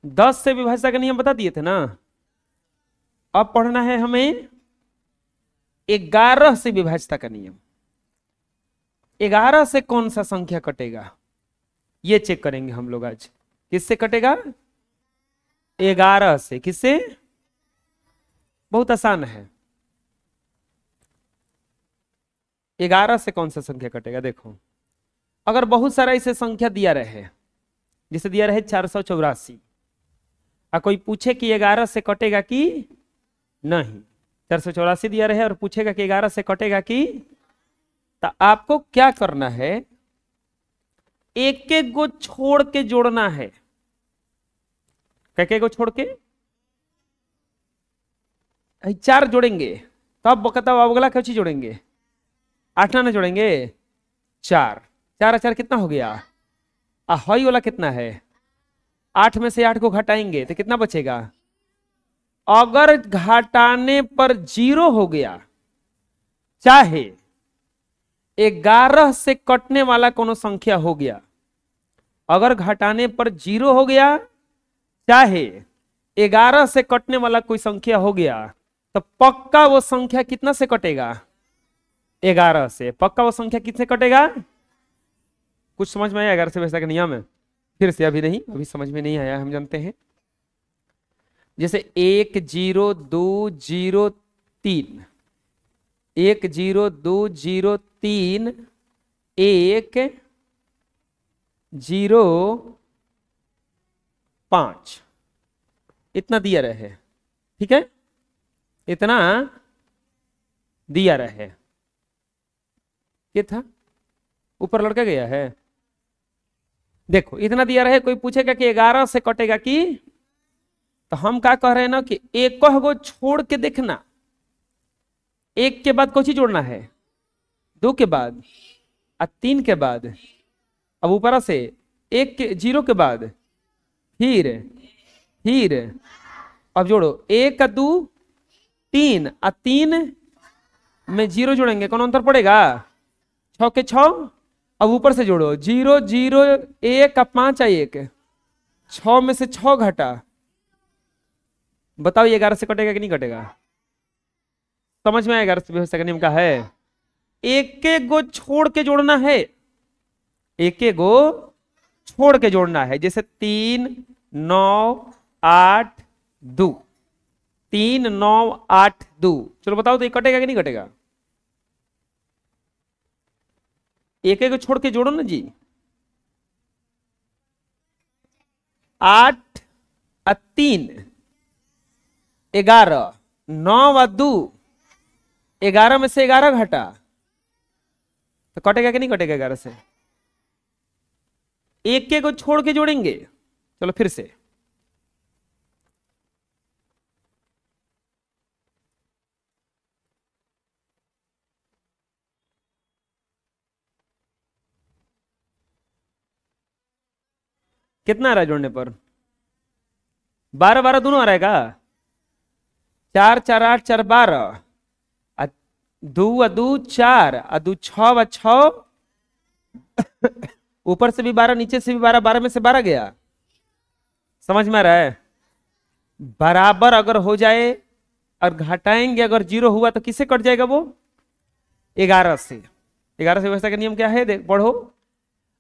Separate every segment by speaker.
Speaker 1: 10 से विभाज्यता का नियम बता दिए थे ना। अब पढ़ना है हमें 11 से विभाज्यता का नियम। 11 से कौन सा संख्या कटेगा ये चेक करेंगे हम लोग आज। किससे कटेगा? 11 से। किससे? बहुत आसान है। 11 से कौन सा संख्या कटेगा? देखो, अगर बहुत सारा इसे संख्या दिया रहे, जिसे दिया रहे 484, और कोई पूछे कि 11 से कटेगा कि नहीं, 484 दिया रहे और पूछेगा कि 11 से कटेगा कि, तो आपको क्या करना है? एक एक को छोड़ के जोड़ना है। को छोड़ के 4 जोड़ेंगे तो अब बताओ अगला क्या चीज जोड़ेंगे? 8 ना जोड़ेंगे? 4 4 4 कितना हो गया? हई वाला कितना है? 8 में से 8 को घटाएंगे तो कितना बचेगा? अगर घटाने पर 0 हो गया, चाहे 11 से कटने वाला कोनो संख्या हो गया, अगर घटाने पर 0 हो गया, चाहे 11 से कटने वाला कोई संख्या हो गया, तो पक्का वो संख्या कितना से कटेगा? 11 से। पक्का वो संख्या कितने कटेगा? कुछ समझ में आया 11 से वैसा का नियम है? फिर से अभी नहीं, अभी समझ में नहीं आया, हम जानते हैं। जैसे 1 0 2 0 3, 1 0 2 0 3, 1 0 5, इतना दिया रहे। ठीक है, इतना दिया रहे। ये था, ऊपर लड़का गया है। देखो इतना दिया रहे, कोई पूछेगा कि 11 से कटेगा कि, तो हम क्या कह रहे हैं ना कि एक को छोड़ के देखना। 1 के बाद कौन सी जोड़ना है? 2 के बाद और 3 के बाद, अब ऊपर से 1 के 0 के बाद फिर अब जोड़ो 1 2 3 और 3 में 0 जोड़ेंगे, कौन अंतर पड़ेगा? 6 के 6। अब ऊपर से जोड़ो 0 0 1 5 1, 6 में से 6 घटा, बताओ ये 11 से कटेगा कि नहीं कटेगा? समझ में आएगा? 11 से विभाज्यता का नियम का है एक एक गो छोड़ के जोड़ना है। एक एक गो छोड़ के जोड़ना है। जैसे 3 9 8 2, 3 9 8 2, चलो बताओ तो ये कटेगा कि नहीं कटेगा? एक एक छोड़ के जोड़ो ना जी। 8 और 3 11, 9 और 2 11 में से 11 घटा, तो कटेगा कि नहीं कटेगा? 11 से एक एक को छोड़ के जोड़ेंगे। चलो फिर से, कितना आ रहा है जोड़ने पर? 12 12 दोनों आ रहा है का? 4 4 8 4 12, 2 2 4 और 2 6 6, ऊपर से भी 12 नीचे से भी 12, 12 में से 12 गया। समझ में आ रहा है? बराबर अगर हो जाए और घटाएंगे, अगर 0 हुआ तो किससे कट जाएगा वो? 11 से। 11 से व्यवस्था का नियम क्या है? देख पढ़ो,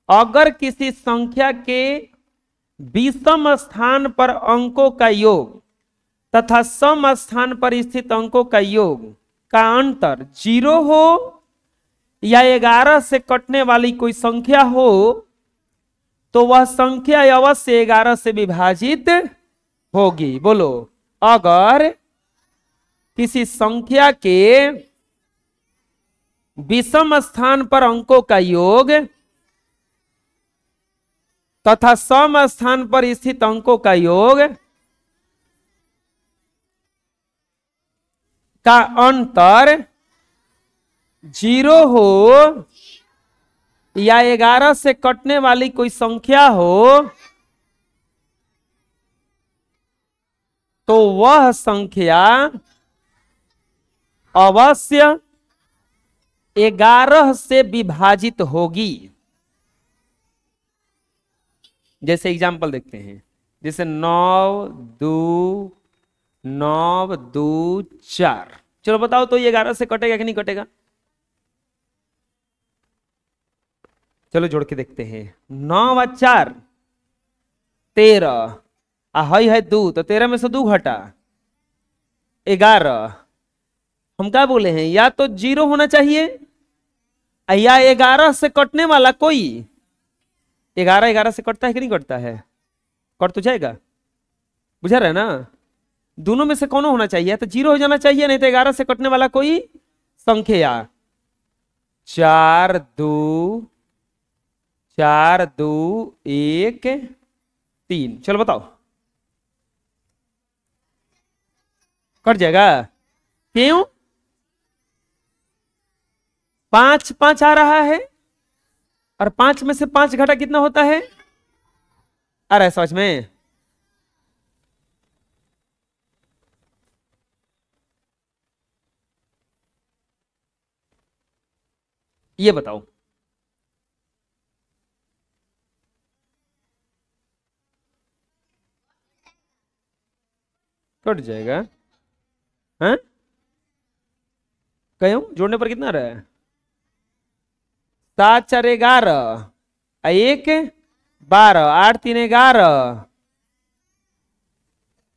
Speaker 1: अगर किसी संख्या के विषम स्थान पर अंकों का योग तथा सम स्थान पर स्थित अंकों का योग का अंतर 0 हो या 11 से कटने वाली कोई संख्या हो, तो वह संख्या अवश्य 11 से विभाजित होगी। बोलो, अगर किसी संख्या के विषम स्थान पर अंकों का योग तथा सम स्थान पर स्थित अंकों का योग का अंतर 0 हो या 11 से कटने वाली कोई संख्या हो, तो वह संख्या अवश्य 11 से विभाजित होगी। जैसे एग्जाम्पल देखते हैं, जैसे 9 2 चलो बताओ तो ये 11 से कटेगा कि नहीं कटेगा? चलो जोड़ के देखते हैं। 9 व 4 13, हई है 2 तो 13 में से 2 घटा 11। हम क्या बोले हैं, या तो 0 होना चाहिए या 11 से कटने वाला कोई। 11 से कटता है कि नहीं कटता है? कट तो जाएगा, बुझा रहे ना? दोनों में से कौन होना चाहिए, तो 0 हो जाना चाहिए, नहीं तो 11 से कटने वाला कोई संख्या। 4 2 1 3। चलो बताओ, कट जाएगा? क्यों? 5 5 आ रहा है और 5 में से 5 घटा कितना होता है? आ रहा है समझ में? ये बताओ, कट जाएगा? हैं? क्यों? जोड़ने पर कितना रहा है? 7 4 11, 1 12, 8 3 11,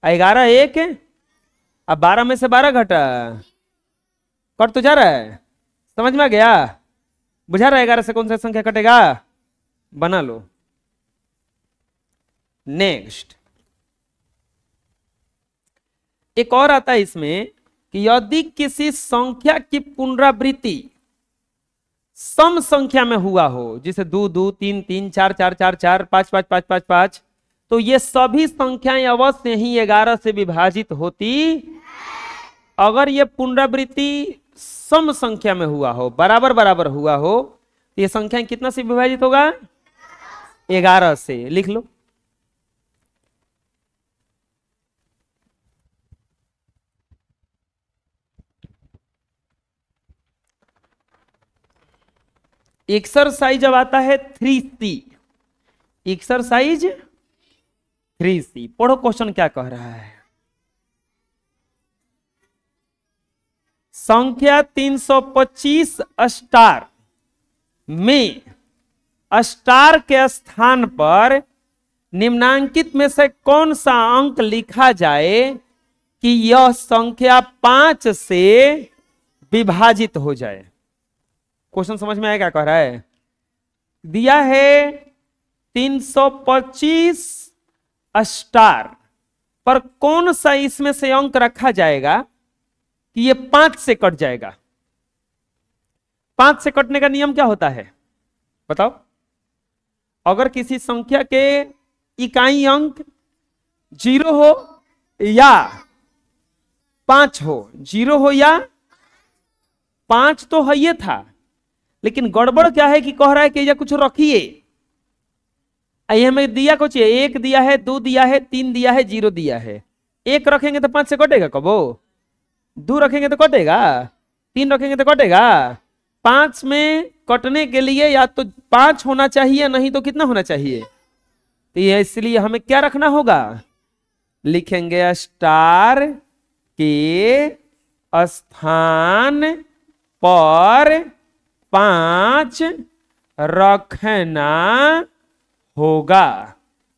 Speaker 1: 11 1, अब 12 में से 12 घटा, कट तो जा रहा है। समझ में आ गया? बुझा रहा है 11 से कौन सा संख्या कटेगा? बना लो। नेक्स्ट एक और आता है इसमें कि यदि किसी संख्या की पुनरावृत्ति सम संख्या में हुआ हो, जैसे 2 2 3 3 4 4 4 4 5 5 5 5 5, तो ये सभी संख्याएं अवश्य ही 11 से विभाजित होती। अगर ये पुनरावृत्ति सम संख्या में हुआ हो, बराबर बराबर हुआ हो, तो ये संख्या कितना से विभाजित होगा? 11 से। लिख लो। एक्सरसाइज अब आता है 3C। एक्सरसाइज 3C, पढ़ो क्वेश्चन क्या कह रहा है। संख्या 325 स्टार में स्टार के स्थान पर निम्नांकित में से कौन सा अंक लिखा जाए कि यह संख्या 5 से विभाजित हो जाए? क्वेश्चन समझ में आया क्या कह रहा है? दिया है 325 स्टार पर कौन सा इसमें से अंक रखा जाएगा कि ये 5 से कट जाएगा। 5 से कटने का नियम क्या होता है बताओ? अगर किसी संख्या के इकाई अंक 0 हो या 5 हो, 0 हो या 5 तो है ये था, लेकिन गड़बड़ क्या है कि कह रहा है कि या कुछ रखिए। हमें दिया कुछ है, 1 दिया है, 2 दिया है, 3 दिया है, 0 दिया है। 1 रखेंगे तो 5 से कटेगा कबो? 2 रखेंगे तो कटेगा? 3 रखेंगे तो कटेगा? 5 में कटने के लिए या तो 5 होना चाहिए, नहीं तो कितना होना चाहिए? तो ये इसलिए हमें क्या रखना होगा? लिखेंगे स्टार के स्थान पर 5 रखना होगा।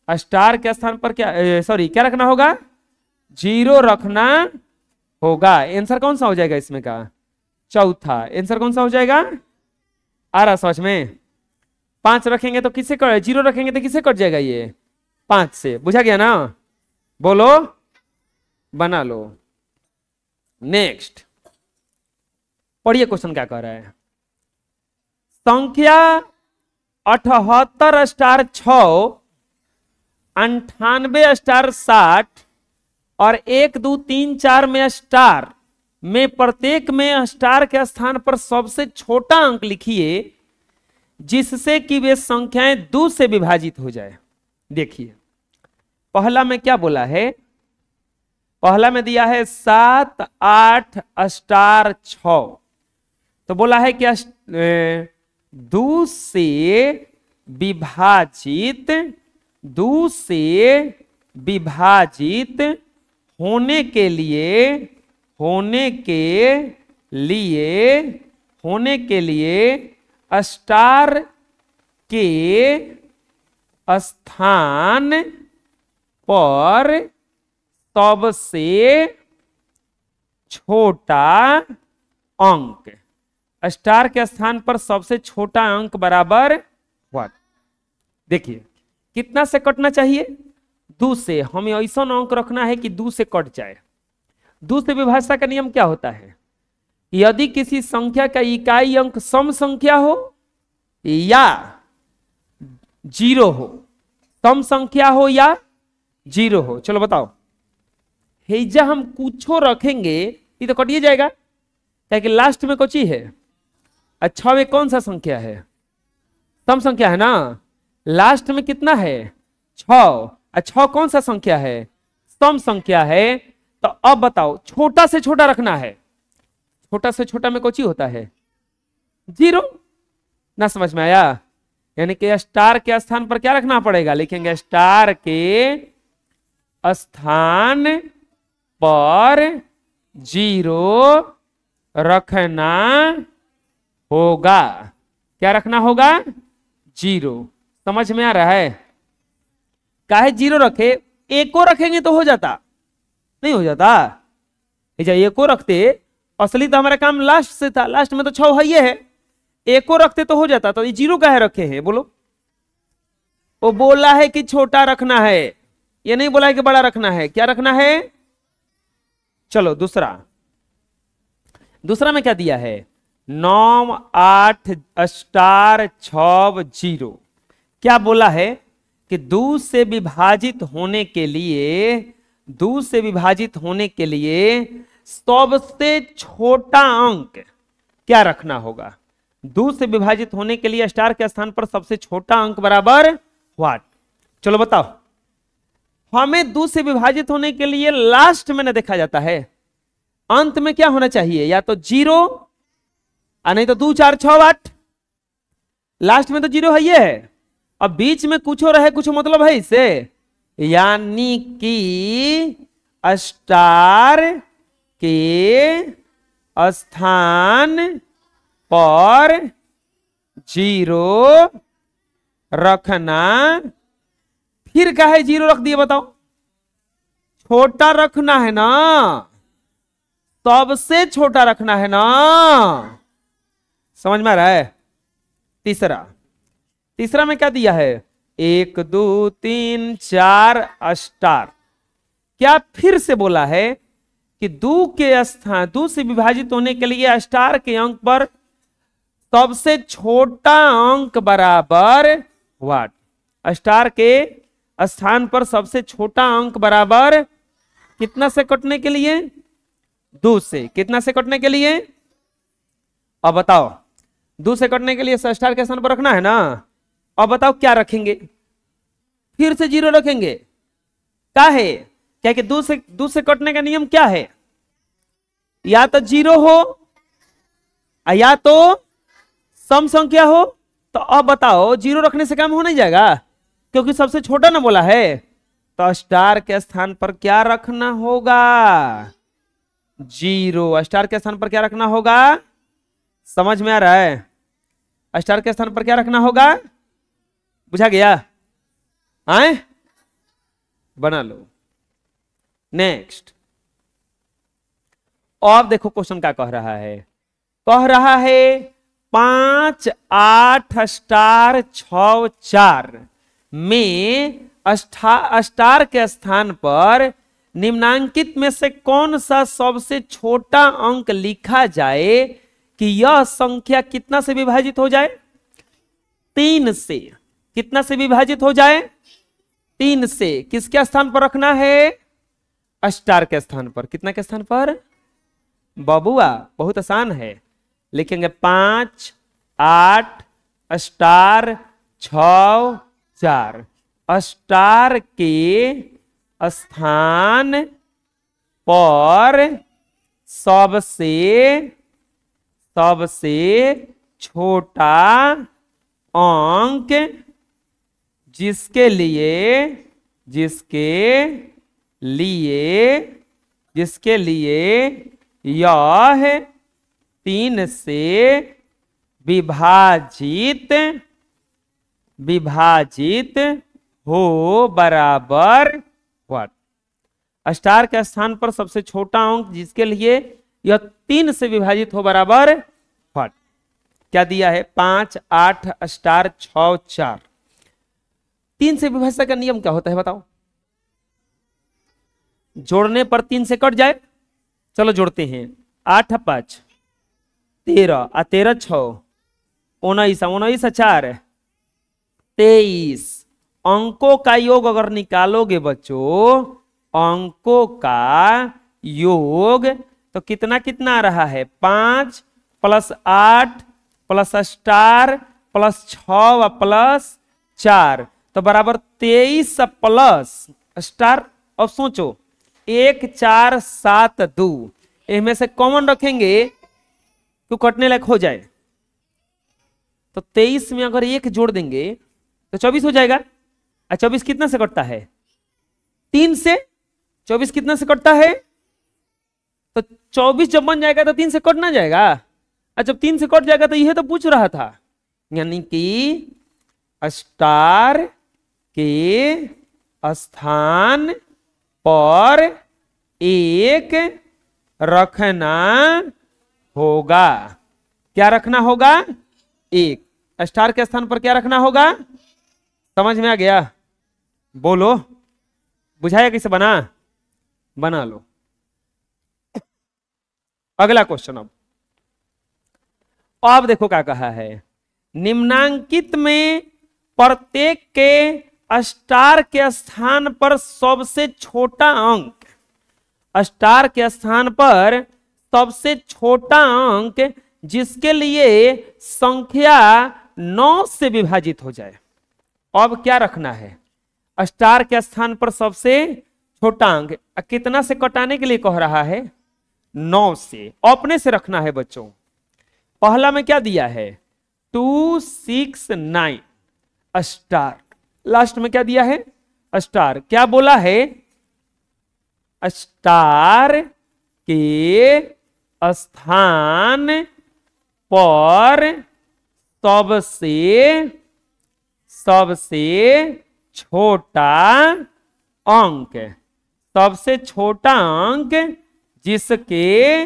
Speaker 1: स्टार के स्थान पर क्या, सॉरी क्या रखना होगा? 0 रखना होगा। आंसर कौन सा हो जाएगा इसमें का? चौथा। आंसर कौन सा हो जाएगा? आ रहा समझ में? 5 रखेंगे तो किससे कट, 0 रखेंगे तो किससे कट जाएगा? ये 5 से। बुझा गया ना? बोलो, बना लो। नेक्स्ट पढ़िए क्वेश्चन क्या कह रहा है। संख्या 78 स्टार 6, 98 स्टार 60 और 1 2 3 4 में स्टार में प्रत्येक में स्टार के स्थान पर सबसे छोटा अंक लिखिए जिससे कि वे संख्याएं 2 से विभाजित हो जाए। देखिए पहला में क्या बोला है? पहला में दिया है 7 8 स्टार 6, तो बोला है कि 2 से विभाजित, 2 से विभाजित होने के लिए होने के लिए स्टार के स्थान पर सबसे छोटा अंक, स्टार के स्थान पर सबसे छोटा अंक बराबर व्हाट। देखिए कितना से कटना चाहिए, 2 से। हमें ऐसा अंक रखना है कि 2 से कट जाए। 2 से विभाज्यता का नियम क्या होता है, यदि किसी संख्या का इकाई अंक सम संख्या हो या 0 हो, सम संख्या हो या 0 हो। चलो बताओ, हेजा हम कुछो रखेंगे ये तो कटिए जाएगा, क्या कि लास्ट में कोची है। अच्छा वे कौन सा संख्या है, सम संख्या है ना। लास्ट में कितना है 6, 6 कौन सा संख्या है, सम संख्या है। तो अब बताओ छोटा से छोटा रखना है, छोटा से छोटा में कोची होता है 0 ना। समझ में आया, यानी कि स्टार के स्थान पर क्या रखना पड़ेगा, लिखेंगे स्टार के स्थान पर 0 रखना होगा। क्या रखना होगा 0। समझ में आ रहा है, काहे 0 रखे, 1 को रखेंगे तो हो जाता, नहीं हो जाता। एक को रखते, असली तो हमारा काम लास्ट से था, लास्ट में तो 6 है, ये है। 1 को रखते तो हो जाता, तो ये 0 काहे रखे हैं बोलो। वो बोला है कि छोटा रखना है, ये नहीं बोला है कि बड़ा रखना है। क्या रखना है, चलो दूसरा में क्या दिया है 9 8 स्टार 6 0। क्या बोला है कि 2 से विभाजित होने के लिए सबसे छोटा अंक क्या रखना होगा। 2 से विभाजित होने के लिए स्टार के स्थान पर सबसे छोटा अंक बराबर व्हाट। चलो बताओ, हमें 2 से विभाजित होने के लिए लास्ट में ना देखा जाता है, अंत में क्या होना चाहिए, या तो 0 और नहीं तो 2 4 6 8। लास्ट में तो 0 है, ये है। अब बीच में कुछ रहे, कुछ मतलब है इससे, यानी कि स्टार के स्थान पर 0 रखना। फिर काहे 0 रख दिए बताओ, छोटा रखना है ना, सबसे छोटा रखना है ना। समझ में आ रहा है। तीसरा में क्या दिया है 1 2 3 4 स्टार। क्या फिर से बोला है कि 2 से विभाजित होने के लिए स्टार के अंक पर सबसे छोटा अंक बराबर व्हाट। स्टार के स्थान पर सबसे छोटा अंक बराबर कितना से कटने के लिए 2 से। कितना से कटने के लिए, अब बताओ 2 से कटने के लिए स्टार के स्थान पर रखना है ना। अब बताओ क्या रखेंगे, फिर से 0 रखेंगे। क्या है, क्या कि 2 से कटने का नियम क्या है, या तो 0 हो या तो सम संख्या हो। तो अब बताओ 0 रखने से काम हो नहीं जाएगा, क्योंकि सबसे छोटा ना बोला है। तो स्टार के स्थान पर क्या रखना होगा 0। स्टार के स्थान पर क्या रखना होगा, समझ में आ रहा है। स्टार के स्थान पर क्या रखना होगा, बुझा गया, आए बना लो। नेक्स्ट, अब देखो क्वेश्चन क्या कह रहा है। 5 8 स्टार 6 4 में स्टार के स्थान पर निम्नांकित में से कौन सा सबसे छोटा अंक लिखा जाए कि यह संख्या कितना से विभाजित हो जाए 3 से। कितना से विभाजित हो जाए 3 से। किसके स्थान पर रखना है, स्टार के स्थान पर। कितना के स्थान पर बबुआ, बहुत आसान है, लिखेंगे 5 8 स्टार 6 4। स्टार के स्थान पर सबसे छोटा अंक जिसके लिए जिसके लिए यह 3 से विभाजित हो बराबर व्हाट। स्टार के स्थान पर सबसे छोटा अंक जिसके लिए यह 3 से विभाजित हो बराबर व्हाट। क्या दिया है? 5, 8 स्टार 6 4। 3 से विभाजन का नियम क्या होता है बताओ? जोड़ने पर 3 से कट जाए। चलो जोड़ते हैं। 8 5 13 और 13 6 19 19 4 23। अंकों का योग अगर निकालोगे बच्चों, अंकों का योग तो कितना कितना आ रहा है? 5 + 8 + स्टार + 6 + 4 तो बराबर 23 प्लस स्टार। अब सोचो 1 4 7 2 इनमें से कॉमन रखेंगे तो कटने लायक हो जाए। तो 23 में अगर 1 जोड़ देंगे तो 24 हो जाएगा। और 24 कितना से कटता है? 3 से। 24 कितना से कटता है? तो 24 जब बन जाएगा तो 3 से कट ना जाएगा। और जब 3 से कट जाएगा तो यह तो पूछ रहा था, यानी कि स्टार के स्थान पर 1 रखना होगा। क्या रखना होगा? 1। स्टार के स्थान पर क्या रखना होगा? समझ में आ गया? बोलो, बुझाया कैसे बना लो। अगला क्वेश्चन। अब देखो क्या कहा है। निम्नांकित में प्रत्येक के स्टार के स्थान पर सबसे छोटा अंक, स्टार के स्थान पर सबसे छोटा अंक जिसके लिए संख्या 9 से विभाजित हो जाए। अब क्या रखना है? स्टार के स्थान पर सबसे छोटा अंक कितना से कटाने के लिए कह रहा है? 9 से। अपने से रखना है बच्चों। पहला में क्या दिया है? 2 6 9 स्टार। लास्ट में क्या दिया है? स्टार। क्या बोला है? स्टार के स्थान पर सबसे छोटा अंक, सबसे छोटा अंक जिसके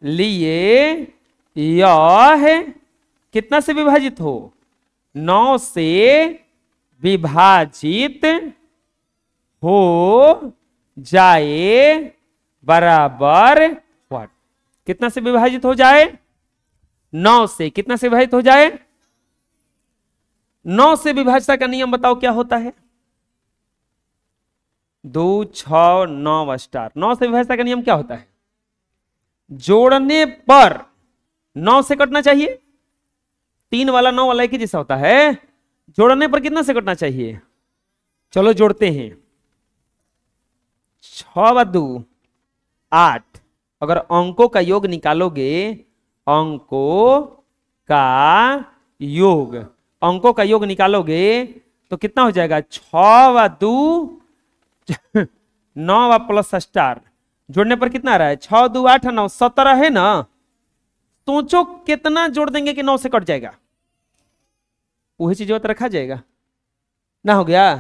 Speaker 1: लिए यह कितना से विभाजित हो? 9 से विभाजित हो जाए बराबर व्हाट। कितना से विभाजित हो जाए? 9 से। कितना से विभाजित हो जाए? 9 से विभाज्यता का नियम बताओ क्या होता है? 2 6 9 स्टार। 9 से विभाज्यता का नियम क्या होता है? जोड़ने पर 9 से कटना चाहिए। 3 वाला 9 वाला एक ही जैसा होता है। जोड़ने पर कितना से कटना चाहिए? चलो जोड़ते हैं। 6 व 2 8। अगर अंकों का योग निकालोगे, अंकों का योग निकालोगे तो कितना हो जाएगा? 6 व 2 9 व प्लस स्टार। जोड़ने पर कितना आ रहा है? 6 2 8 9 17 है ना। सोचो कितना जोड़ देंगे कि 9 से कट जाएगा? वही चीज रखा जाएगा ना। हो गया।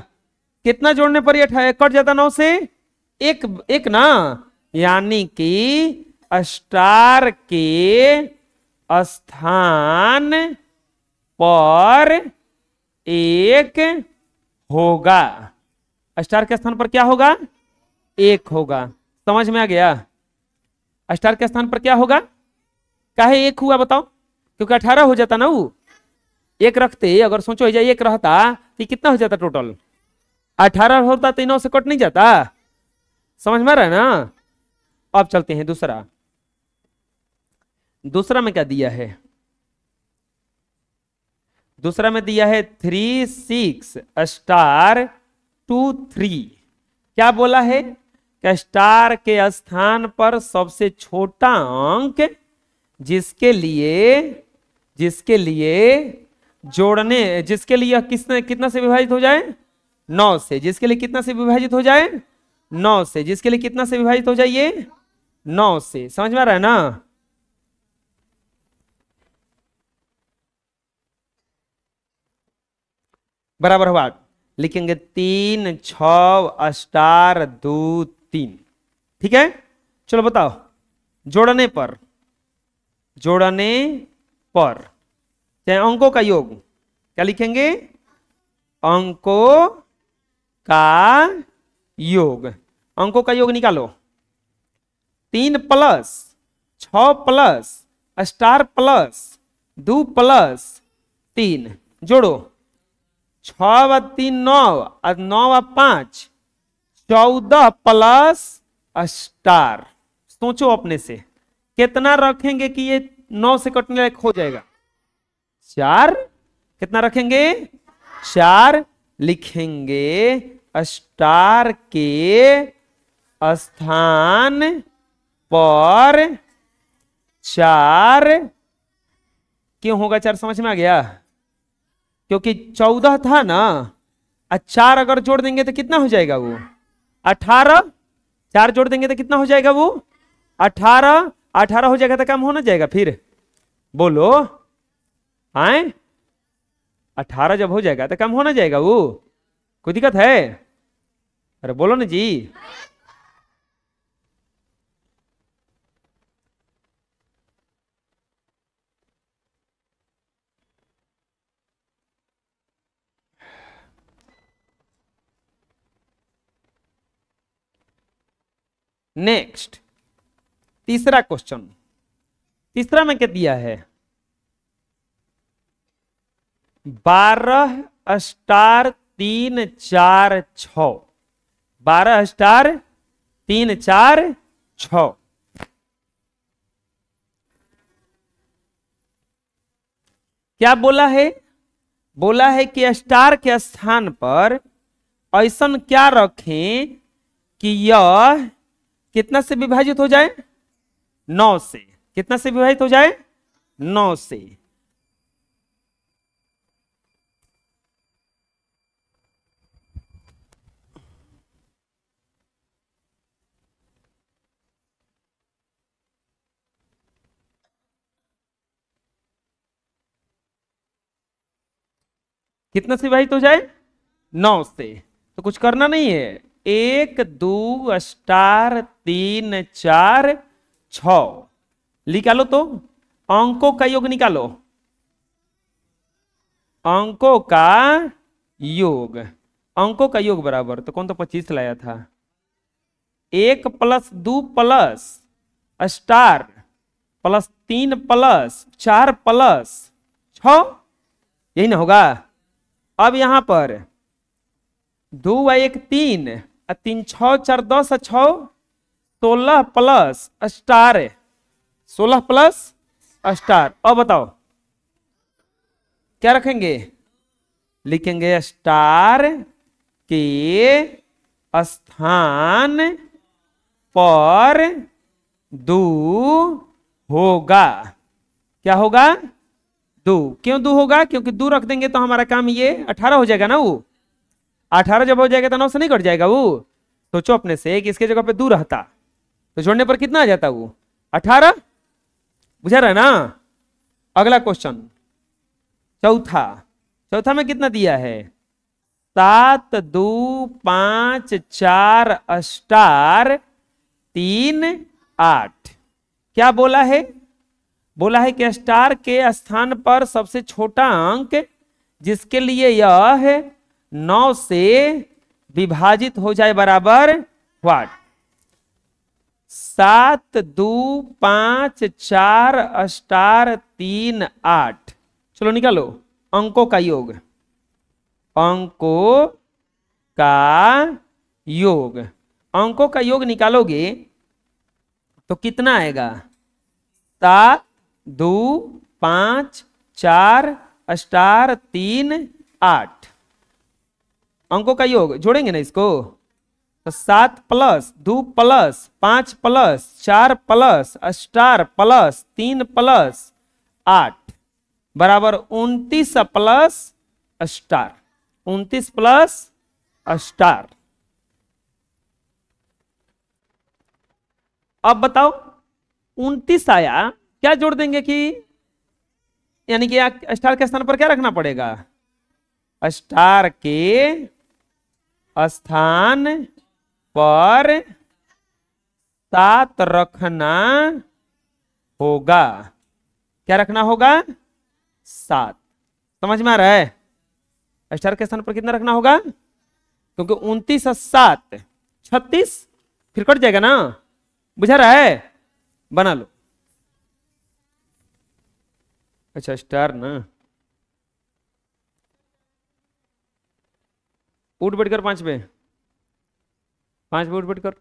Speaker 1: कितना जोड़ने पर ये कट जाता 9 से? एक ना। यानी कि स्टार के स्थान पर 1 होगा। स्टार के स्थान पर क्या होगा? 1 होगा। समझ में आ गया? स्टार के स्थान पर क्या होगा? काहे 1 हुआ बताओ? क्योंकि 18 हो जाता ना। वो 1 रखते, अगर सोचो 1 रहता तो कितना हो जाता टोटल? 18 होता तो 9 से कट नहीं जाता। समझ में आ रहा है ना? अब चलते हैं दूसरा में क्या दिया है? दूसरा में दिया है 3 6 स्टार 2 3। क्या बोला है? कि स्टार के स्थान पर सबसे छोटा अंक जिसके लिए जोड़ने, जिसके लिए यह किसने कितना से विभाजित हो जाए 9 से, जिसके लिए कितना से विभाजित हो जाए 9 से, जिसके लिए कितना से विभाजित हो जाए ये 9 से। समझ में आ रहा है ना? बराबर हुआ, लिखेंगे 3 6 स्टार 2 3। ठीक है, चलो बताओ जोड़ने पर, जोड़ने पर चाहे अंकों का योग, क्या लिखेंगे? अंकों का योग। अंकों का योग निकालो। 3 plus 6 plus star plus 2 plus 3 जोड़ो। 6 व 3 9 और 9 व 5 14 प्लस स्टार। सोचो अपने से कितना रखेंगे कि ये 9 से कटने लायक हो जाएगा? 4। कितना रखेंगे? 4 लिखेंगे। स्टार के स्थान पर 4 क्यों होगा 4? समझ में आ गया? क्योंकि 14 था ना, 4 अगर जोड़ देंगे तो कितना हो जाएगा वो 18। 4 जोड़ देंगे तो कितना हो जाएगा वो 18। 18 हो जाएगा तो कम होना जाएगा फिर? बोलो आए, 18 जब हो जाएगा तो कम होना जाएगा वो? कोई दिक्कत है? अरे बोलो ना जी। नेक्स्ट तीसरा क्वेश्चन। तीसरा में क्या दिया है? 12 स्टार 3 4 6। 12 स्टार 3 4 6। क्या बोला है? बोला है कि स्टार के स्थान पर ऐसा क्या रखें कि यह कितना से विभाजित हो जाए 9 से। कितना से विभाजित हो जाए 9 से। कितना से विभाजित हो जाए 9 से। तो कुछ करना नहीं है। 1 2 स्टार 3 4 6 निकालो। तो अंकों का योग निकालो। अंकों का योग। अंकों का योग बराबर तो कौन तो 25 लाया था। 1 plus 2 plus star plus 3 plus 4 plus 6, यही ना होगा। अब यहां पर 2 व 1 3 और 3 6 4 10 6 16 प्लस स्टार 16 प्लस स्टार। अब बताओ क्या रखेंगे? लिखेंगे स्टार के स्थान पर 2 होगा। क्या होगा? 2। क्यों 2 होगा? क्योंकि 2 रख देंगे तो हमारा काम ये 18 हो जाएगा ना। वो 18 जब हो जाएगा तो 9 से नहीं कट जाएगा वो। सोचो अपने से कि इसके जगह पे 2 रहता तो जोड़ने पर कितना आ जाता वो 18। बुझा रहा है ना? अगला क्वेश्चन चौथा। चौथा में कितना दिया है? 7 2 5 4 स्टार 3 8। क्या बोला है? बोला है कि स्टार के स्थान पर सबसे छोटा अंक जिसके लिए यह 9 से विभाजित हो जाए बराबर व्हाट? 7 2 5 4 स्टार 3 8। चलो निकालो अंकों का योग। अंकों का योग। अंकों का योग निकालोगे तो कितना आएगा? 7 2 5 4 स्टार 3 8। अंकों का योग जोड़ेंगे ना इसको तो 7 plus 2 plus 5 plus 4 plus star plus 3 plus 8 बराबर 29 प्लस स्टार, 29 प्लस स्टार। अब बताओ 29 आया, क्या जोड़ देंगे कि यानी कि स्टार के स्थान पर क्या रखना पड़ेगा? स्टार के स्थान पर 7 रखना होगा। क्या रखना होगा? 7। समझ में आ रहा है? स्टार के स्थान पर कितना रखना होगा? क्योंकि 29 और 7 36, फिर कट जाएगा ना। बुझा रहा है? बना लो। अच्छा स्टार ना, उठ बैठ कर 5 पे, 5 पे उठ बैठ कर।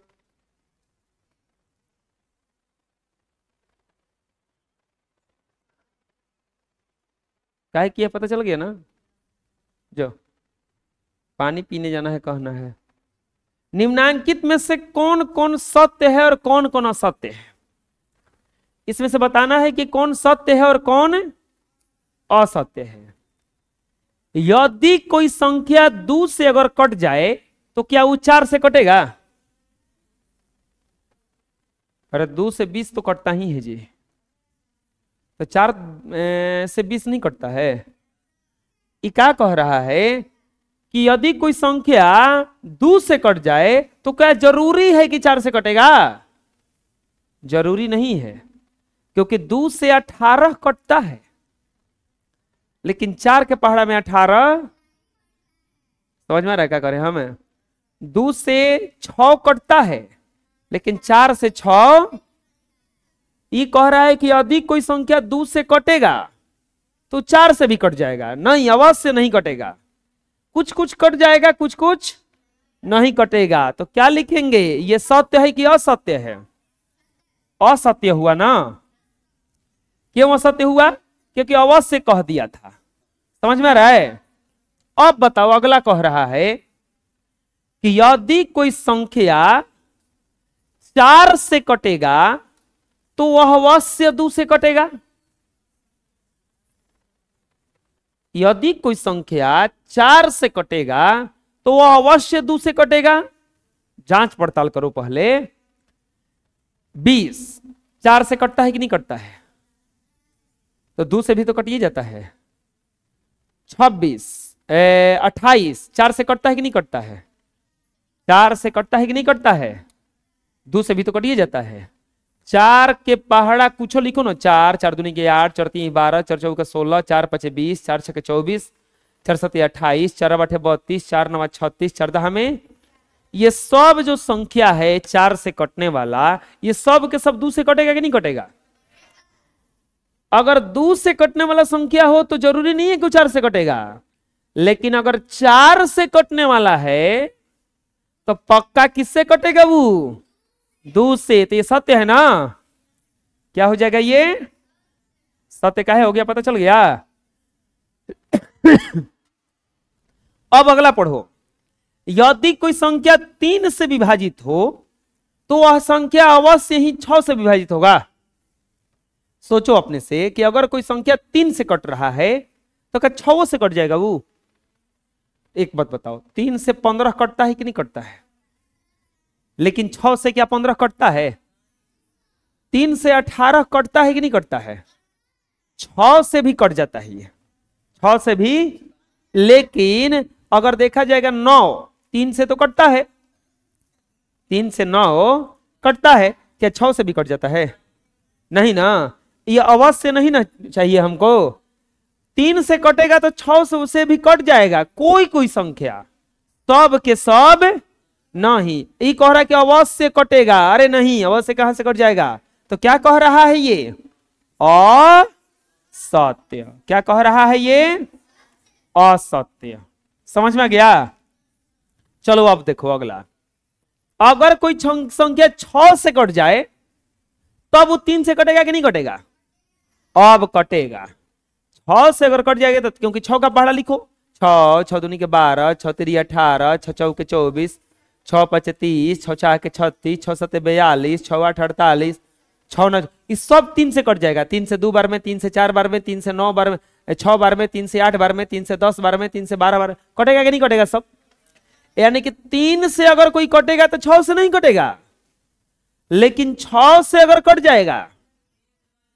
Speaker 1: काय किया पता चल गया ना? जो पानी पीने जाना है कहना है। निम्नांकित में से कौन कौन सत्य है और कौन कौन असत्य है? इसमें से बताना है कि कौन सत्य है और कौन असत्य है। यदि कोई संख्या 2 से अगर कट जाए तो क्या वो 4 से कटेगा? अरे 2 से 20 तो कटता ही है जी, तो 4 से 20 नहीं कटता है। ये क्या कह रहा है कि यदि कोई संख्या 2 से कट जाए तो क्या जरूरी है कि 4 से कटेगा? जरूरी नहीं है, क्योंकि 2 से 18 कटता है, लेकिन 4 के पहाड़ा में 18। समझ में आ रहा है क्या करें हम? 2 से 6 कटता है, लेकिन 4 से 6। ये कह रहा है कि यदि कोई संख्या 2 से कटेगा तो 4 से भी कट जाएगा। नहीं, अवश्य नहीं कटेगा। कुछ कुछ कट जाएगा, कुछ कुछ नहीं कटेगा। तो क्या लिखेंगे? ये सत्य है कि असत्य है? असत्य हुआ ना। क्यों असत्य हुआ? क्योंकि अवश्य कह दिया था। समझ में आ रहा है? अब बताओ, अगला कह रहा है कि यदि कोई संख्या 4 से कटेगा तो वह अवश्य 2 से कटेगा। यदि कोई संख्या 4 से कटेगा तो वह अवश्य 2 से कटेगा। जांच पड़ताल करो पहले। 20 4 से कटता है कि नहीं कटता है? तो 2 से भी तो कटिए जाता है। 28 4 से कटता है कि नहीं कटता है? 4 से कटता है कि नहीं कटता है? 2 से भी तो कटिए जाता है। 4 के पहाड़ा कुछ लिखो ना। 4 4 दूनी के 8, 4 3 12, 4 4 16, 4 5 20, 4 6 24, 4 7 28, 4 8 32, 4 9 36, 4 10 में। ये सब जो संख्या है 4 से कटने वाला, ये सब के सब 2 से कटेगा कि नहीं कटेगा? अगर 2 से कटने वाला संख्या हो तो जरूरी नहीं है कि 4 से कटेगा, लेकिन अगर 4 से कटने वाला है तो पक्का किससे कटेगा? वो 2 से। तो ये सत्य है ना? क्या हो जाएगा? ये सत्य का है। हो गया? पता चल गया? अब अगला पढ़ो। यदि कोई संख्या 3 से विभाजित हो तो वह संख्या अवश्य ही 6 से विभाजित होगा। सोचो अपने से कि अगर कोई संख्या 3 से कट रहा है तो क्या 6 से कट जाएगा? वो एक बात बताओ, 3 से 15 कटता है कि नहीं कटता है? लेकिन 6 से क्या 15 कटता है? 3 से 18 कटता है कि नहीं कटता है? 6 से भी कट जाता है ये, 6 से भी। लेकिन अगर देखा जाएगा 9 3 से तो कटता है, 3 से 9 कटता है। क्या 6 से भी कट जाता है? नहीं ना। ये अवश्य नहीं ना चाहिए हमको। 3 से कटेगा तो 6 से भी कट जाएगा। कोई कोई संख्या, सब के सब नहीं। ये कह रहा है कि अवश्य कटेगा। अरे नहीं, अवश्य कहां से कट जाएगा? तो क्या कह रहा है ये? असत्य। क्या कह रहा है ये? असत्य। समझ में आ गया? चलो अब देखो अगला। अगर कोई संख्या 6 से कट जाए तब वो 3 से कटेगा कि नहीं कटेगा? अब कटेगा। 6 से अगर कट जाएगा तो, क्योंकि 6 का पहाड़ा लिखो। 6 6 दूनी के 12, 6 3 18, 6 4 के 24, 6 5 30, 6 4 के 36, 6 7 42, 6 8 48, 6 9, इस सब 3 से कट जाएगा। 3 से 2 बार में, 3 से 4 बार में, 3 से 9 बार में, 6 बार में, 3 से 8 बार में, 3 से 10 बार में, 3 से 12 बार, कटेगा कि नहीं कटेगा सब? यानी कि 3 से अगर कोई कटेगा तो 6 से नहीं कटेगा, लेकिन 6 से अगर कट जाएगा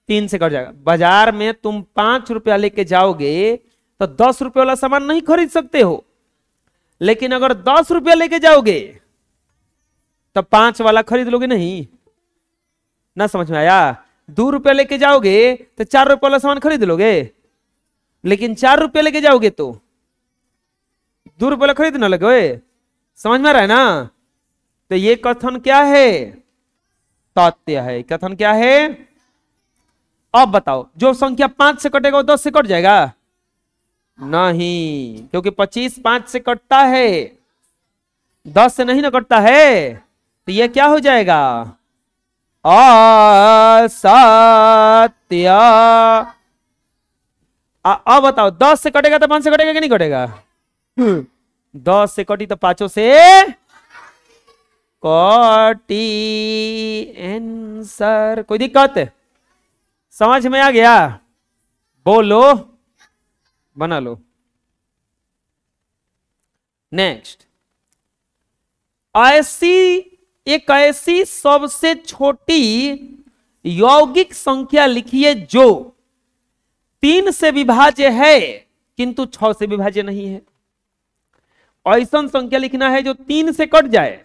Speaker 1: 3 से कट जाएगा। बाजार में तुम 5 रुपया लेके जाओगे तो 10 रुपये वाला सामान नहीं खरीद सकते हो, लेकिन अगर 10 रुपया लेके जाओगे तो 5 वाला खरीद लोगे नहीं ना? समझ में आया? 2 रुपया लेके जाओगे तो 4 रुपये वाला सामान खरीद लोगे, लेकिन 4 रुपया लेके जाओगे तो 2 रुपये वाला खरीद ना लोगे। समझ में आ रहा है ना? तो ये कथन क्या है? तथ्य है। कथन क्या है? अब बताओ, जो संख्या 5 से कटेगा वो 10 से कट जाएगा? नहीं, क्योंकि 25 5 से कटता है, 10 से नहीं ना कटता है। तो ये क्या हो जाएगा? असत्य। अब बताओ, 10 से कटेगा तो 5 से कटेगा कि नहीं कटेगा? 10 से कटी तो 5 से कटी। आंसर। कोई दिक्कत? समझ में आ गया? बोलो, बना लो। नेक्स्ट, एक ऐसी सबसे छोटी यौगिक संख्या लिखिए जो 3 से विभाज्य है किंतु 6 से विभाज्य नहीं है। ऐसा संख्या लिखना है जो 3 से कट जाए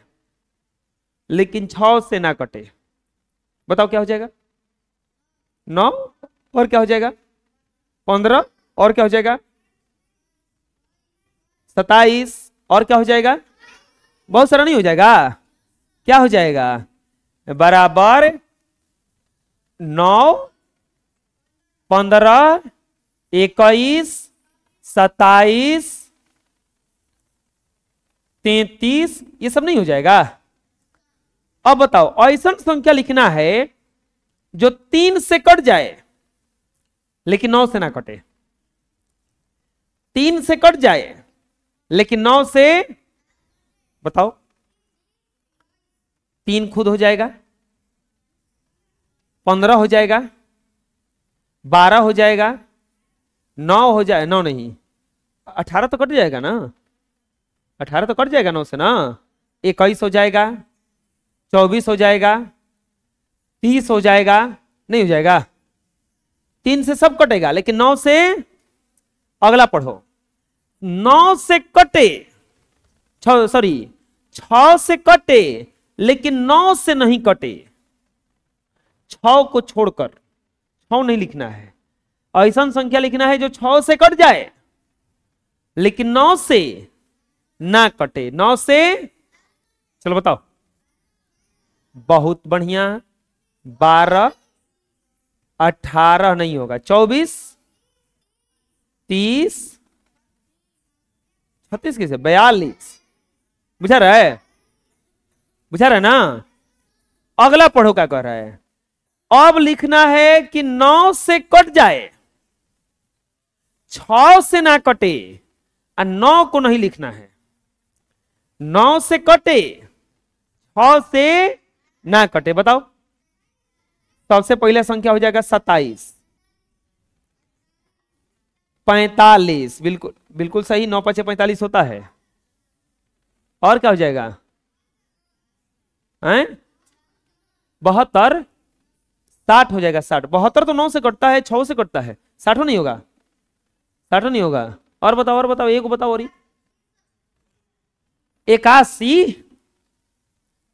Speaker 1: लेकिन 6 से ना कटे। बताओ क्या हो जाएगा? 9 और क्या हो जाएगा? 15 और क्या हो जाएगा? 27 और क्या हो जाएगा? बहुत सारा नहीं हो जाएगा? क्या हो जाएगा? बराबर 9 15 21 27 33, ये सब नहीं हो जाएगा? अब बताओ, ऐसा संख्या लिखना है जो 3 से कट जाए लेकिन 9 से ना कटे। 3 से कट जाए लेकिन 9 से, बताओ, 3 खुद हो जाएगा, 15 हो जाएगा, 12 हो जाएगा, 9 हो जाए, 9 नहीं, 18 तो कट जाएगा ना? 18 तो कट जाएगा 9 से ना? 21 हो जाएगा, 24 हो जाएगा, 30 हो जाएगा, नहीं हो जाएगा? 3 से सब कटेगा लेकिन 9 से, अगला पढ़ो, 9 से कटे, 6 से कटे लेकिन 9 से नहीं कटे। 6 को छोड़कर, 6 नहीं लिखना है, ऐसा संख्या लिखना है जो 6 से कट जाए लेकिन 9 से ना कटे। 9 से, चलो बताओ, बहुत बढ़िया, 12 18 नहीं होगा, 24 30 36 कैसे, 42, बुझा रहा है? बुझा रहा है ना? अगला पढ़ो क्या कह रहा है। अब लिखना है कि 9 से कट जाए, 6 से ना कटे, और 9 को नहीं लिखना है। 9 से कटे, 6 से ना कटे। बताओ, सबसे पहले संख्या हो जाएगा 27, 45, बिल्कुल बिल्कुल सही, 9 5 45 होता है। और क्या हो जाएगा? 72, 60 हो जाएगा, 60। 72 तो 9 से कटता है, 6 से कटता है, 60 नहीं होगा? 60 नहीं होगा? और बताओ, और बताओ, एक बताओ और। 81,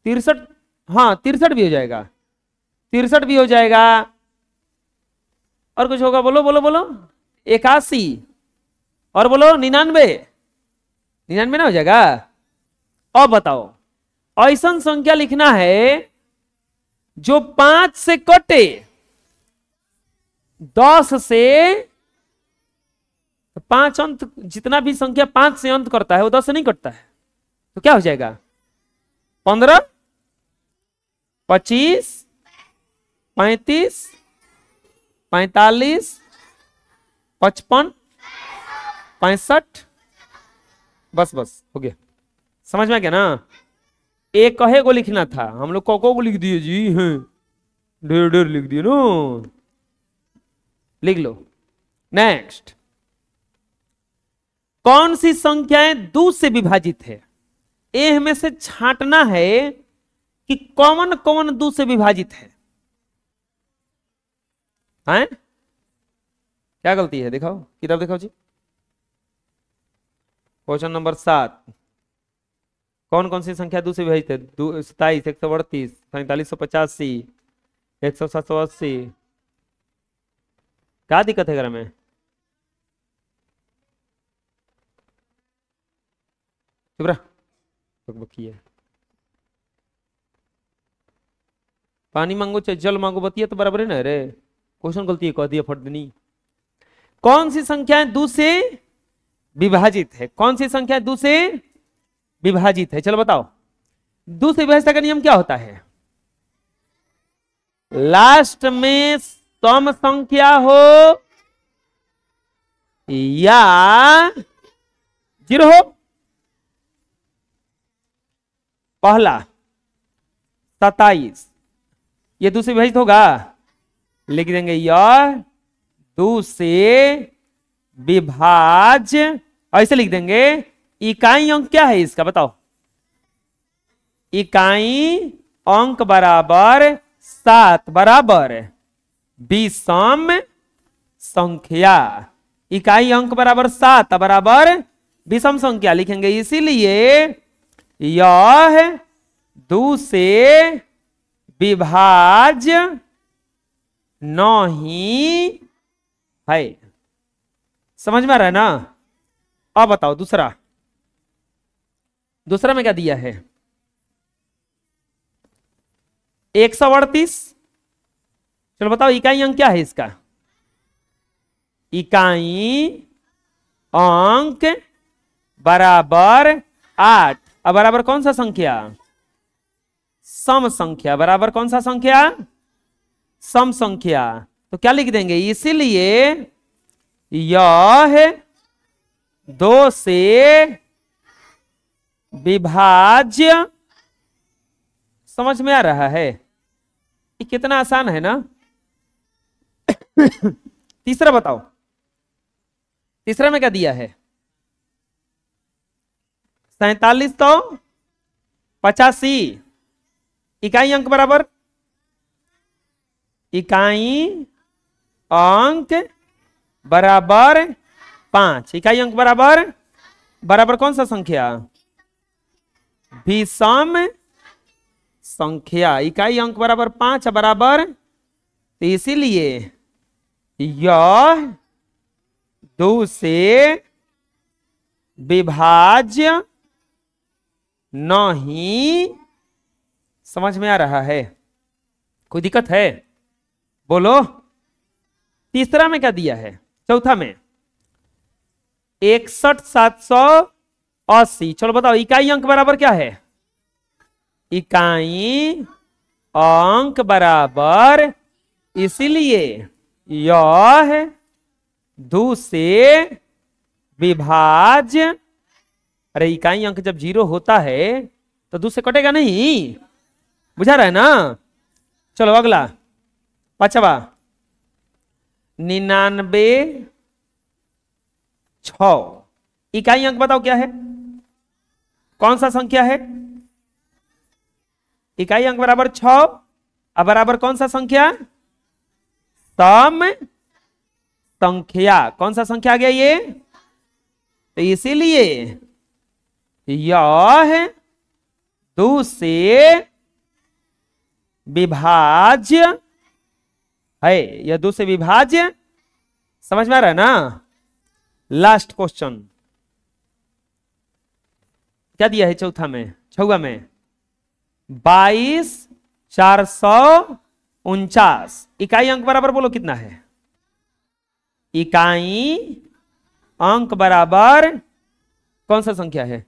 Speaker 1: 63, हाँ 63 भी हो जाएगा, 63 भी हो जाएगा। और कुछ होगा? बोलो बोलो बोलो। 81 और बोलो 99, 99 ना हो जाएगा? अब बताओ, ऐसा संख्या लिखना है जो 5 से कटे, 10 से, 5 अंत, जितना भी संख्या 5 से अंत करता है वो 10 से नहीं कटता है, तो क्या हो जाएगा? 15 25 35 45 55 65, बस बस हो गया। समझ में आ गया ना? एक कहे को लिखना था, हम लोग को लिख दिए जी हैं, ढेर ढेर लिख दिए नो, लिख लो। नेक्स्ट, कौन सी संख्याएं 2 से विभाजित है? ए हमें से छांटना है कि कौन कौन 2 से विभाजित है। हैं? क्या गलती है? दिखाओ, किताब दिखाओ जी। क्वेश्चन नंबर 7, कौन कौन सी संख्या 2 से विभाजित है? 27, 138, 4785, 100, 780। क्या दिक्कत है घर में? चुप रहा, बकबकी है। पानी मांगो चाहे जल मांगो, बतिया तो बराबर है ना रे। क्वेश्चन गलती है, कह दिया फट देनी। कौन सी संख्याएं 2 से विभाजित है? कौन सी संख्या 2 से विभाजित है? चलो बताओ। 2 से विभाजित का नियम क्या होता है? लास्ट में सम संख्या हो या जीरो हो। पहला 27, ये 2 से विभाजित होगा, लिख देंगे यह 2 से विभाज्य। ऐसे लिख देंगे। इकाई अंक क्या है इसका बताओ? इकाई अंक बराबर 7 बराबर विषम संख्या। इकाई अंक बराबर 7 बराबर विषम संख्या लिखेंगे। इसीलिए यह 2 से विभाज्य नहीं है। समझ में आ रहा है ना? अब बताओ दूसरा। दूसरा में क्या दिया है? 138। चलो बताओ इकाई अंक क्या है इसका? इकाई अंक बराबर 8। अब बराबर कौन सा संख्या? सम संख्या। बराबर कौन सा संख्या? सम संख्या। तो क्या लिख देंगे? इसीलिए यह 2 से विभाज्य। समझ में आ रहा है? ये कितना आसान है ना। तीसरा बताओ। तीसरा में क्या दिया है? 4785। इकाई अंक बराबर, इकाई अंक बराबर 5। इकाई अंक बराबर बराबर कौन सा संख्या? विषम संख्या। इकाई अंक बराबर 5 बराबर, तो इसीलिए यह 2 से विभाज्य नहीं। समझ में आ रहा है? कोई दिक्कत है? बोलो। तीसरा में क्या दिया है? चौथा में 61,780। चलो बताओ इकाई अंक बराबर क्या है? इकाई अंक बराबर, इसीलिए यह 2 से विभाज्य। अरे इकाई अंक जब 0 होता है तो 2 से कटेगा नहीं। बुझा रहा है ना? चलो अगला, 5वां 99,600। इकाई अंक बताओ क्या है? कौन सा संख्या है? इकाई अंक बराबर 6। अब बराबर कौन सा संख्या? सम संख्या। कौन सा संख्या आ गया ये? तो इसीलिए यह 2 से विभाज्य है। यह 2 से विभाज्य। समझ में आ रहा है ना? लास्ट क्वेश्चन क्या दिया है? चौथा में, 6वां में 22,449। इकाई अंक बराबर बोलो कितना है? इकाई अंक बराबर कौन सा संख्या है?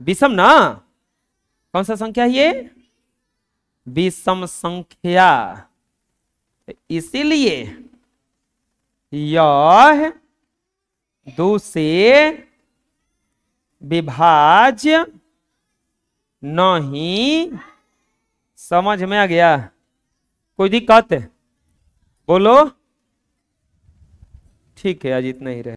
Speaker 1: विषम ना? कौन सा संख्या है ये? विषम संख्या। इसीलिए यह 2 से विभाज्य नहीं। समझ में आ गया? कोई दिक्कत है? बोलो। ठीक है, आज इतना ही रहे।